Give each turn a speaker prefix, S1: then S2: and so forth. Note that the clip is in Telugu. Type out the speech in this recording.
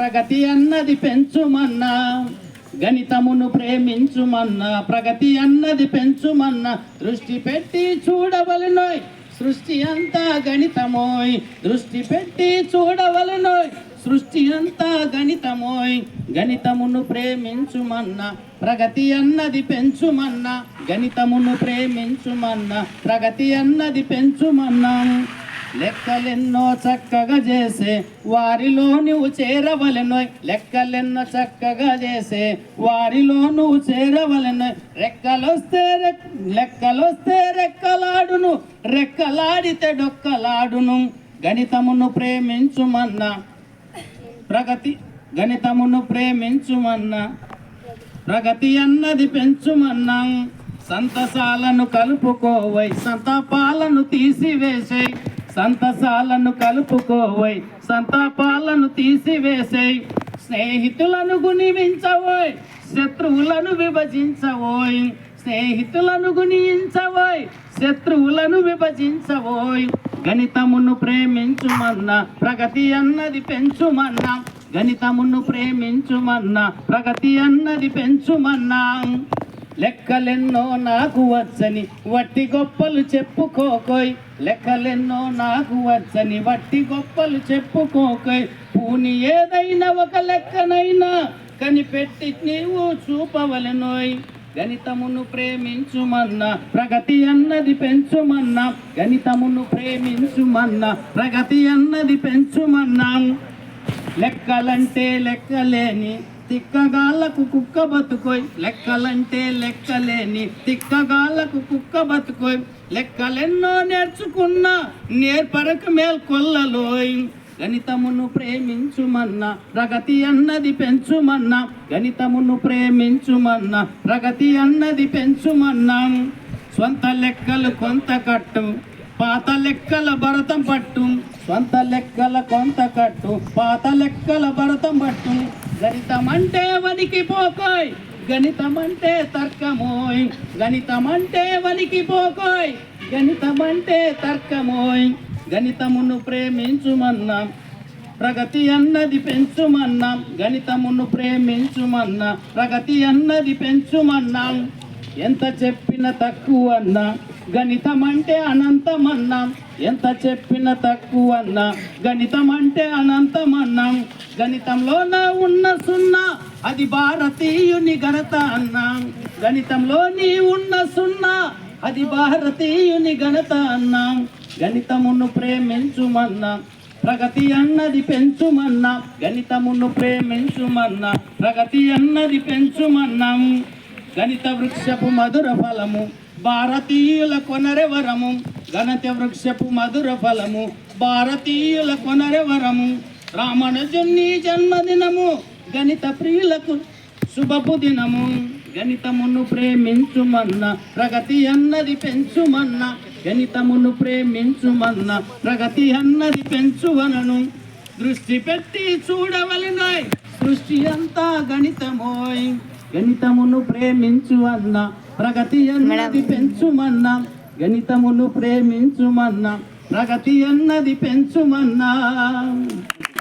S1: ప్రగతి అన్నది పెంచుమన్నా, గణితమును ప్రేమించుమన్నా, ప్రగతి అన్నది పెంచుమన్నా, దృష్టి పెట్టి చూడవలెనోయ్ సృష్టి అంతా గణితమోయ్, దృష్టి పెట్టి చూడవలెనోయ్ సృష్టి అంతా గణితమోయ్, గణితమును ప్రేమించుమన్నా, ప్రగతి అన్నది పెంచుమన్నా, గణితమును ప్రేమించుమన్నా, ప్రగతి అన్నది పెంచుమన్నా. లెక్కలెన్నో చక్కగా చేసే వారిలో నువ్వు చేరవలెనోయ్, లెక్కలెన్నో చక్కగా చేసే వారిలో నువ్వు చేరవలెనోయ్, లెక్కలొస్తే రెక్కలాడును, రెక్కలాడితే డొక్కలాడును, గణితమును ప్రేమించుమన్నా, గణితమును ప్రేమించుమన్నా, ప్రగతి అన్నది పెంచుమన్నా. సంతసాలను కలుపుకోవై సంతాపాలను తీసివేసే, సంతసాలను కలుపుకోవై సంతాపాలను తీసివేసేయ్, స్నేహితులను గుణించవోయ్ శత్రువులను విభజించవోయ్, స్నేహితులను గుణించవోయ్ శత్రువులను విభజించవోయ్, గణితమును ప్రేమించుమన్నా, ప్రగతి అన్నది పెంచుమన్నా, గణితమును ప్రేమించుమన్నా, ప్రగతి అన్నది పెంచుమన్నా. లెక్కలెన్నో నాకు వచ్చని వట్టి గొప్పలు చెప్పుకోకోయ్, లెక్కలెన్నో నాకు వచ్చని వట్టి గొప్పలు చెప్పుకోకోయ్, పూని ఏదైనా ఒక లెక్కనైనా కనిపెట్టి నీవు చూపవలెనోయ్, గణితమును ప్రేమించుమన్నా, ప్రగతి అన్నది పెంచుమన్నా, గణితమును ప్రేమించుమన్నా, ప్రగతి అన్నది పెంచుమన్నా. లెక్కలంటే లెక్కలేని తిక్కగాళ్ళకు కుక్క బతుకోయ్, లెక్కలంటే లెక్కలేని తిక్కగాళ్ళకు కుక్క బతుకోయ్, లెక్కలెన్నో నేర్చుకున్నా నేర్పరకు మేల్కొల్లలోయ్, గణితమును ప్రేమించుమన్నా, ప్రగతి అన్నది పెంచుమన్నా, గణితమును ప్రేమించుమన్నా, ప్రగతి అన్నది పెంచుమన్నా. స్వంత లెక్కలు కొంత కట్టు పాత లెక్కల భరతం పట్టు, స్వంత లెక్కల కొంత కట్టు పాత లెక్కల భరతం పట్టు, గణితమంటే వనికి పోకోయ్ గణితమంటే తర్కమోయ్, గణితమంటే వనికి పోకోయ్ గణితమంటే తర్కమోయ్, గణితమును ప్రేమించుమన్నా, ప్రగతి అన్నది పెంచుమన్నా, గణితమును ప్రేమించుమన్నా, ప్రగతి అన్నది పెంచుమన్నా. ఎంత చెప్పిన తక్కువన్నా గణితమంటే అనంతమన్నా, ఎంత చెప్పిన తక్కువన్నా గణితమంటే అనంతమన్నా, గణితంలోన ఉన్న సున్నా అది భారతీయుని ఘనత అన్నా, గణితంలో నీ ఉన్న సున్నా అది భారతీయుని ఘనత అన్నా, గణితమును ప్రేమించుమన్నా, ప్రగతి అన్నది పెంచుమన్నా, గణితమును ప్రేమించుమన్నా, ప్రగతి అన్నది పెంచుమన్నా. గణిత వృక్షపు మధుర ఫలము భారతీయుల కొనరెవరము, గణిత వృక్షపు మధుర ఫలము భారతీయుల కొనరెవరము, రామానుజుని జన్మదినము గణిత ప్రియులకు శుభపు దినము, గణితమును ప్రేమించుమన్నా, ప్రగతి అన్నది పెంచుమన్నా, గణితమును ప్రేమించుమన్నా, ప్రగతి అన్నది పెంచువనను, దృష్టి పెట్టి చూడవలెనోయ్ సృష్టి అంతా గణితమోయ్, గణితమును ప్రేమించు అన్నా, ప్రగతి అన్నది పెంచుమన్నా, గణితమును ప్రేమించుమన్నా, ప్రగతి అన్నది పెంచుమన్నా.